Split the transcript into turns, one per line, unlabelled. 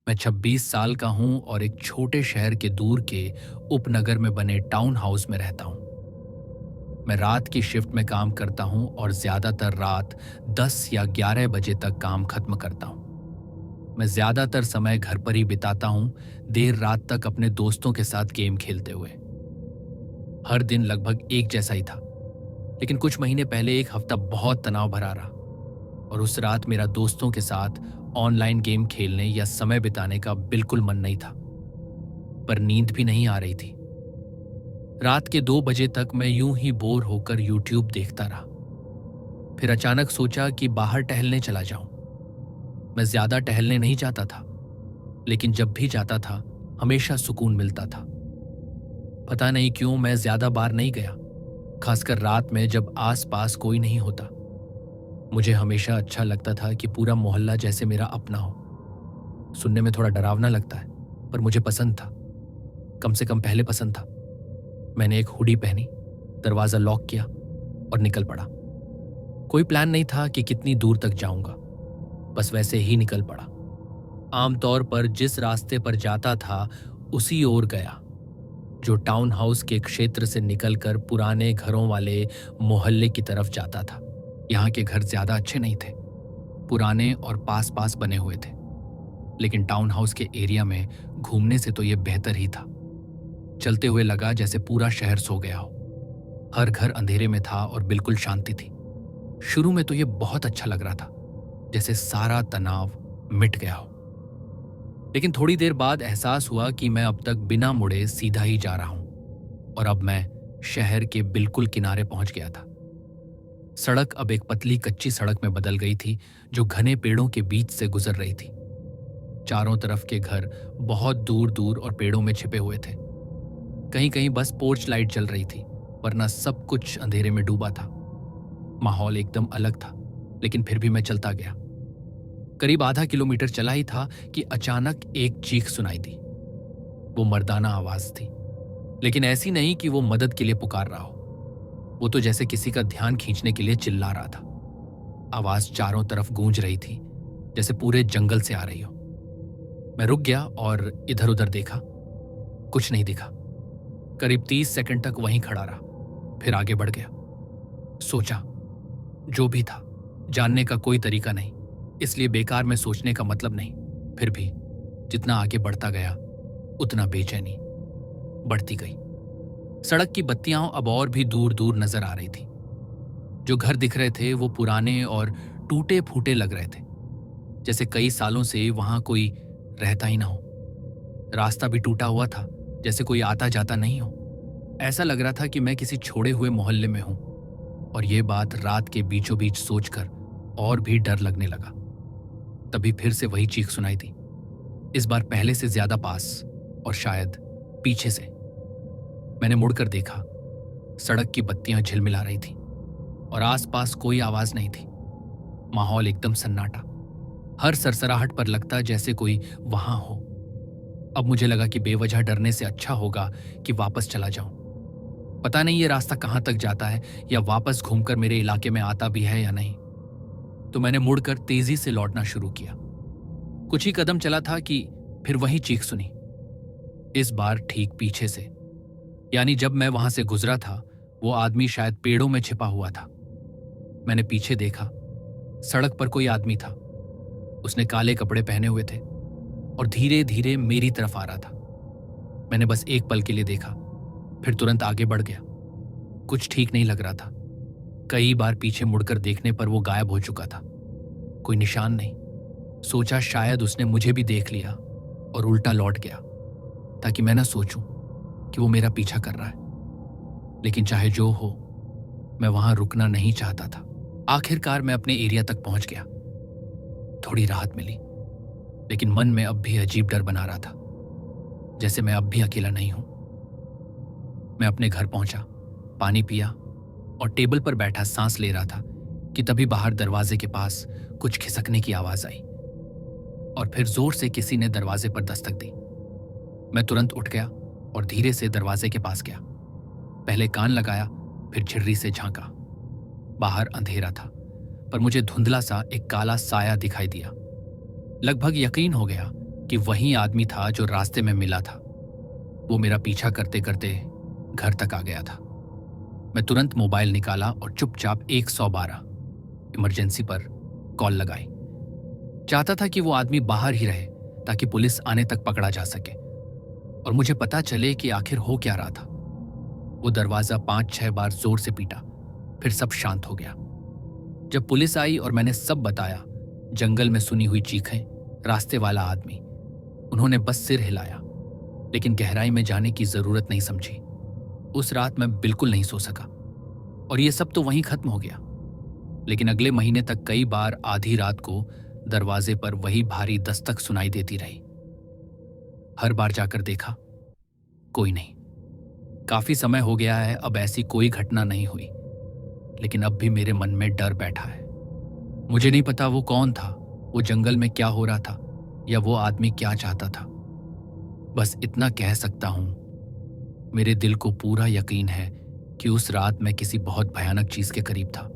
मैं 26 साल का हूं और एक छोटे शहर के दूर के उपनगर में बने टाउन हाउस में रहता हूं। मैं रात की शिफ्ट में काम करता हूं और ज्यादातर रात 10 या 11 बजे तक काम खत्म करता हूं। मैं ज्यादातर समय घर पर ही बिताता हूं, देर रात तक अपने दोस्तों के साथ गेम खेलते हुए। हर दिन लगभग एक जैसा ही था, लेकिन कुछ महीने पहले एक हफ्ता बहुत तनाव भरा रहा और उस रात मेरा दोस्तों के साथ ऑनलाइन गेम खेलने या समय बिताने का बिल्कुल मन नहीं था। पर नींद भी नहीं आ रही थी। रात के 2 बजे तक मैं यूं ही बोर होकर यूट्यूब देखता रहा। फिर अचानक सोचा कि बाहर टहलने चला जाऊं। मैं ज्यादा टहलने नहीं जाता था, लेकिन जब भी जाता था हमेशा सुकून मिलता था। पता नहीं क्यों मैं ज्यादा बार नहीं गया, खासकर रात में जब आसपास कोई नहीं होता। मुझे हमेशा अच्छा लगता था कि पूरा मोहल्ला जैसे मेरा अपना हो। सुनने में थोड़ा डरावना लगता है, पर मुझे पसंद था। कम से कम पहले पसंद था। मैंने एक हुडी पहनी, दरवाजा लॉक किया और निकल पड़ा। कोई प्लान नहीं था कि कितनी दूर तक जाऊंगा, बस वैसे ही निकल पड़ा। आमतौर पर जिस रास्ते पर जाता था उसी ओर गया, जो टाउन हाउस के क्षेत्र से निकलकर पुराने घरों वाले मोहल्ले की तरफ जाता था। यहाँ के घर ज्यादा अच्छे नहीं थे, पुराने और पास पास बने हुए थे, लेकिन टाउन हाउस के एरिया में घूमने से तो ये बेहतर ही था। चलते हुए लगा जैसे पूरा शहर सो गया हो। हर घर अंधेरे में था और बिल्कुल शांति थी। शुरू में तो ये बहुत अच्छा लग रहा था, जैसे सारा तनाव मिट गया हो। लेकिन थोड़ी देर बाद एहसास हुआ कि मैं अब तक बिना मुड़े सीधा ही जा रहा हूं और अब मैं शहर के बिल्कुल किनारे पहुंच गया था। सड़क अब एक पतली कच्ची सड़क में बदल गई थी, जो घने पेड़ों के बीच से गुजर रही थी। चारों तरफ के घर बहुत दूर दूर और पेड़ों में छिपे हुए थे। कहीं कहीं बस पोर्च लाइट जल रही थी, वरना सब कुछ अंधेरे में डूबा था। माहौल एकदम अलग था, लेकिन फिर भी मैं चलता गया। करीब आधा किलोमीटर चला ही था कि अचानक एक चीख सुनाई दी। वो मर्दाना आवाज थी, लेकिन ऐसी नहीं कि वो मदद के लिए पुकार रहा हो। वो तो जैसे किसी का ध्यान खींचने के लिए चिल्ला रहा था। आवाज चारों तरफ गूंज रही थी, जैसे पूरे जंगल से आ रही हो। मैं रुक गया और इधर उधर देखा। कुछ नहीं दिखा। करीब 30 सेकंड तक वहीं खड़ा रहा, फिर आगे बढ़ गया। सोचा, जो भी था जानने का कोई तरीका नहीं, इसलिए बेकार में सोचने का मतलब नहीं। फिर भी जितना आगे बढ़ता गया उतना बेचैनी बढ़ती गई। सड़क की बत्तियां अब और भी दूर दूर नजर आ रही थी। जो घर दिख रहे थे वो पुराने और टूटे फूटे लग रहे थे, जैसे कई सालों से वहां कोई रहता ही ना हो। रास्ता भी टूटा हुआ था, जैसे कोई आता जाता नहीं हो। ऐसा लग रहा था कि मैं किसी छोड़े हुए मोहल्ले में हूं। और ये बात रात के बीचों बीच सोचकर और भी डर लगने लगा। तभी फिर से वही चीख सुनाई दी, इस बार पहले से ज्यादा पास और शायद पीछे से। मैंने मुड़कर देखा। सड़क की बत्तियां झिलमिला रही थीं और आसपास कोई आवाज नहीं थी। माहौल एकदम सन्नाटा। हर सरसराहट पर लगता जैसे कोई वहां हो। अब मुझे लगा कि बेवजह डरने से अच्छा होगा कि वापस चला जाऊं। पता नहीं ये रास्ता कहां तक जाता है या वापस घूमकर मेरे इलाके में आता भी है या नहीं। तो मैंने मुड़कर तेजी से लौटना शुरू किया। कुछ ही कदम चला था कि फिर वही चीख सुनी, इस बार ठीक पीछे से। यानी जब मैं वहां से गुजरा था वो आदमी शायद पेड़ों में छिपा हुआ था। मैंने पीछे देखा। सड़क पर कोई आदमी था। उसने काले कपड़े पहने हुए थे और धीरे धीरे मेरी तरफ आ रहा था। मैंने बस एक पल के लिए देखा, फिर तुरंत आगे बढ़ गया। कुछ ठीक नहीं लग रहा था। कई बार पीछे मुड़कर देखने पर वो गायब हो चुका था। कोई निशान नहीं। सोचा शायद उसने मुझे भी देख लिया और उल्टा लौट गया, ताकि मैं ना सोचूं कि वो मेरा पीछा कर रहा है। लेकिन चाहे जो हो, मैं वहां रुकना नहीं चाहता था। आखिरकार मैं अपने एरिया तक पहुंच गया। थोड़ी राहत मिली, लेकिन मन में अब भी अजीब डर बना रहा था, जैसे मैं अब भी अकेला नहीं हूं। मैं अपने घर पहुंचा, पानी पिया और टेबल पर बैठा सांस ले रहा था कि तभी बाहर दरवाजे के पास कुछ खिसकने की आवाज आई और फिर जोर से किसी ने दरवाजे पर दस्तक दी। मैं तुरंत उठ गया और धीरे से दरवाजे के पास गया। पहले कान लगाया, फिर झिर्री से झांका। बाहर अंधेरा था, पर मुझे धुंधला सा एक काला साया दिखाई दिया। लगभग यकीन हो गया कि वही आदमी था जो रास्ते में मिला था। वो मेरा पीछा करते करते घर तक आ गया था। मैं तुरंत मोबाइल निकाला और चुपचाप 112 इमरजेंसी पर कॉल लगाई। चाहता था कि वो आदमी बाहर ही रहे ताकि पुलिस आने तक पकड़ा जा सके और मुझे पता चले कि आखिर हो क्या रहा था। वो दरवाजा 5-6 बार जोर से पीटा, फिर सब शांत हो गया। जब पुलिस आई और मैंने सब बताया, जंगल में सुनी हुई चीखें, रास्ते वाला आदमी, उन्होंने बस सिर हिलाया, लेकिन गहराई में जाने की जरूरत नहीं समझी। उस रात मैं बिल्कुल नहीं सो सका और ये सब तो वहीं खत्म हो गया। लेकिन अगले महीने तक कई बार आधी रात को दरवाजे पर वही भारी दस्तक सुनाई देती रही। हर बार जाकर देखा, कोई नहीं। काफी समय हो गया है, अब ऐसी कोई घटना नहीं हुई, लेकिन अब भी मेरे मन में डर बैठा है। मुझे नहीं पता वो कौन था, वो जंगल में क्या हो रहा था, या वो आदमी क्या चाहता था। बस इतना कह सकता हूं, मेरे दिल को पूरा यकीन है कि उस रात मैं किसी बहुत भयानक चीज के करीब था।